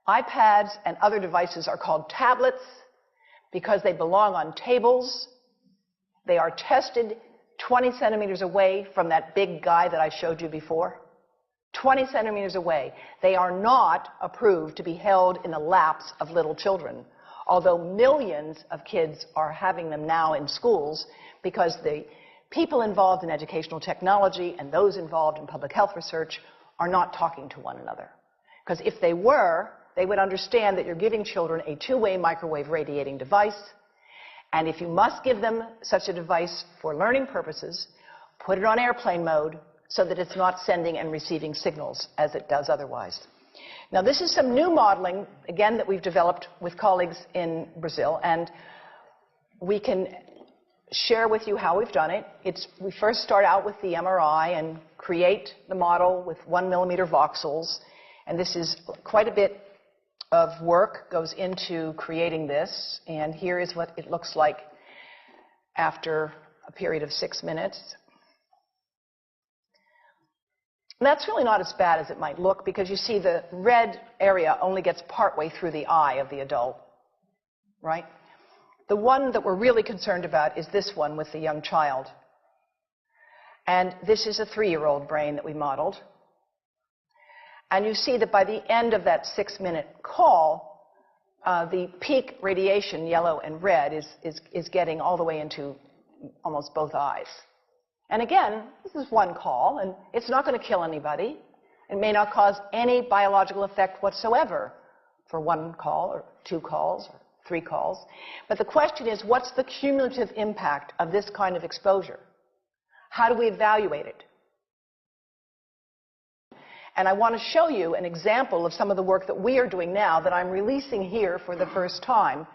iPads and other devices are called tablets because they belong on tables. They are tested 20 centimeters away from that big guy that I showed you before. 20 centimeters away. They are not approved to be held in the laps of little children, although millions of kids are having them now in schools because the people involved in educational technology and those involved in public health research are not talking to one another. Because if they were, they would understand that you're giving children a two-way microwave radiating device, and if you must give them such a device for learning purposes, put it on airplane mode so that it's not sending and receiving signals as it does otherwise. Now, this is some new modeling, again, that we've developed with colleagues in Brazil, and we can share with you how we've done it. We first start out with the MRI and create the model with 1 millimeter voxels, and this is quite a bit of work goes into creating this, and here is what it looks like after a period of 6 minutes. And that's really not as bad as it might look because you see the red area only gets partway through the eye of the adult, right? The one that we're really concerned about is this one with the young child. And this is a 3-year-old brain that we modeled. And you see that by the end of that 6-minute call, the peak radiation, yellow and red, is getting all the way into almost both eyes. And again, this is one call, and it's not going to kill anybody. It may not cause any biological effect whatsoever for 1 call or 2 calls or 3 calls. But the question is, what's the cumulative impact of this kind of exposure? How do we evaluate it? And I want to show you an example of some of the work that we are doing now that I'm releasing here for the first time.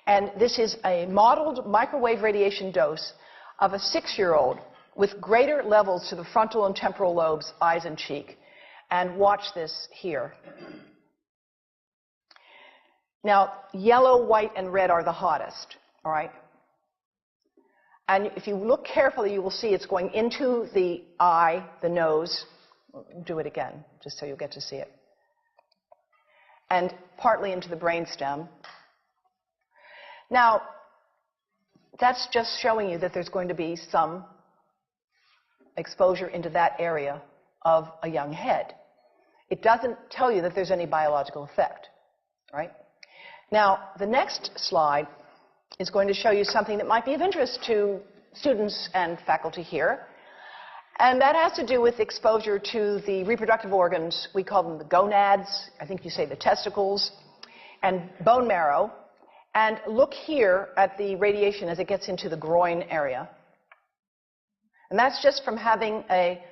And this is a modeled microwave radiation dose of a 6-year-old with greater levels to the frontal and temporal lobes, eyes and cheek. And watch this here. Now, yellow, white, and red are the hottest, all right? And if you look carefully, you will see it's going into the eye, the nose. Do it again, just so you'll get to see it. And partly into the brainstem. Now, that's just showing you that there's going to be some exposure into that area of a young head. It doesn't tell you that there's any biological effect, right? Now, the next slide is going to show you something that might be of interest to students and faculty here. And that has to do with exposure to the reproductive organs. We call them the gonads. I think you say the testicles. And bone marrow. And look here at the radiation as it gets into the groin area. And that's just from having a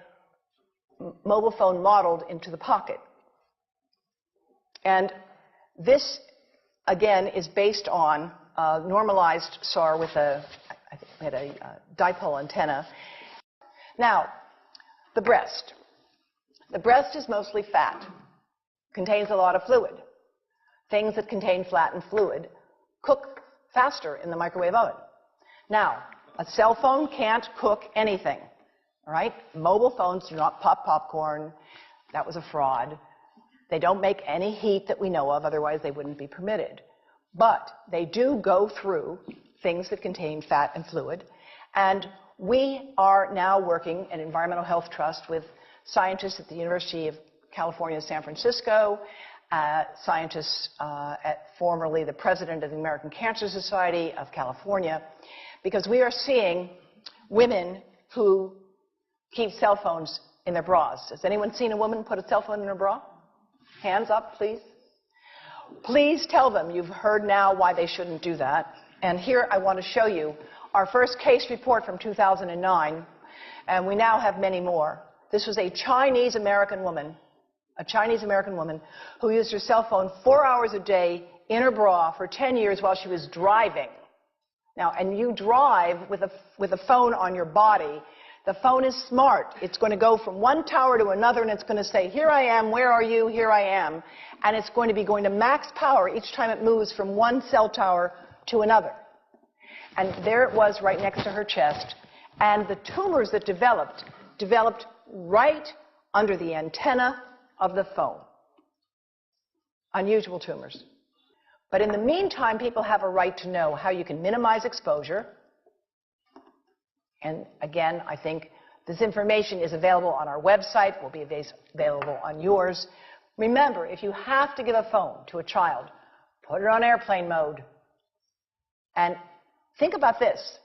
mobile phone modeled into the pocket. And this, again, is based on a normalized SAR with a dipole antenna. Now, the breast. The breast is mostly fat, contains a lot of fluid. Things that contain fat and fluid cook faster in the microwave oven. Now, a cell phone can't cook anything, all right? Mobile phones do not pop popcorn. That was a fraud. They don't make any heat that we know of, otherwise they wouldn't be permitted. But they do go through things that contain fat and fluid, and we are now working at Environmental Health Trust with scientists at the University of California, San Francisco, scientists formerly the president of the American Cancer Society of California, because we are seeing women who keep cell phones in their bras. Has anyone seen a woman put a cell phone in her bra? Hands up, please. Please tell them you've heard now why they shouldn't do that. And here I want to show you our first case report from 2009, and we now have many more. This was a Chinese-American woman who used her cell phone 4 hours a day in her bra for 10 years while she was driving. Now, and you drive with a phone on your body. The phone is smart. It's going to go from one tower to another, and it's going to say, here I am, where are you, here I am. And it's going to be going to max power each time it moves from one cell tower to another. And there it was right next to her chest. And the tumors that developed right under the antenna of the phone. unusual tumors. But in the meantime, people have a right to know how you can minimize exposure. And again, I think this information is available on our website, will be available on yours. Remember, if you have to give a phone to a child, put it on airplane mode. And think about this.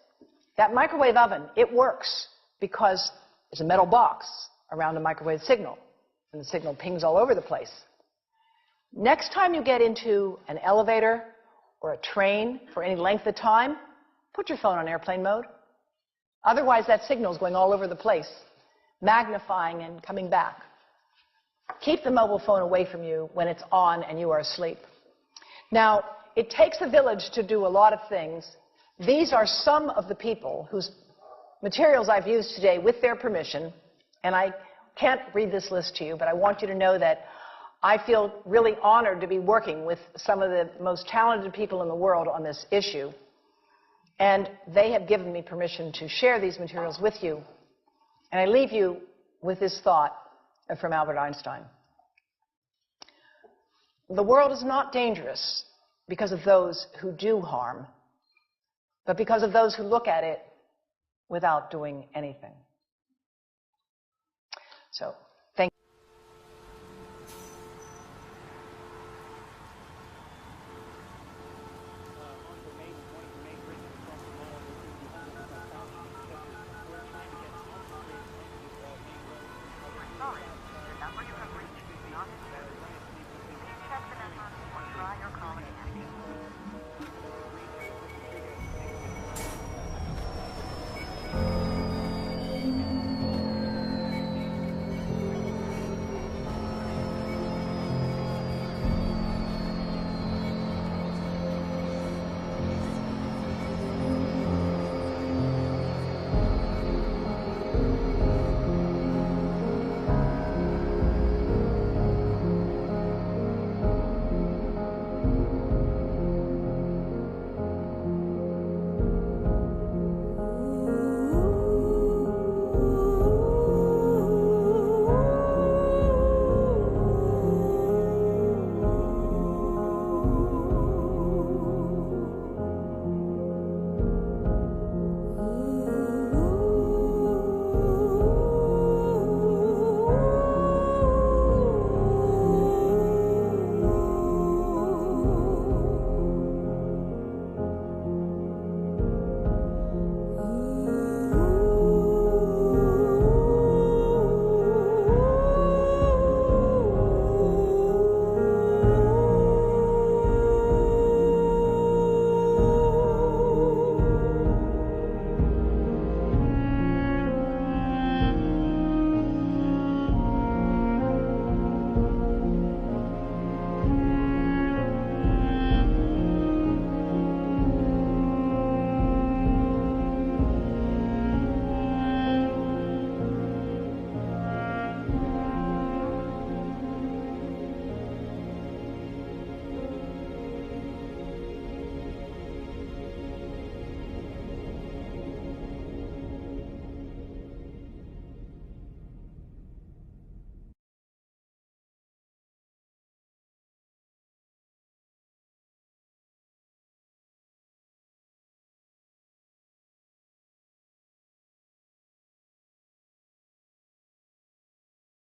That microwave oven, it works because there's a metal box around the microwave signal, and the signal pings all over the place. Next time you get into an elevator or a train for any length of time, put your phone on airplane mode. Otherwise, that signal is going all over the place, magnifying and coming back. Keep the mobile phone away from you when it's on and you are asleep. Now, it takes a village to do a lot of things. These are some of the people whose materials I've used today with their permission, and I can't read this list to you, but I want you to know that I feel really honored to be working with some of the most talented people in the world on this issue. And they have given me permission to share these materials with you. And I leave you with this thought from Albert Einstein. The world is not dangerous because of those who do harm, but because of those who look at it without doing anything. So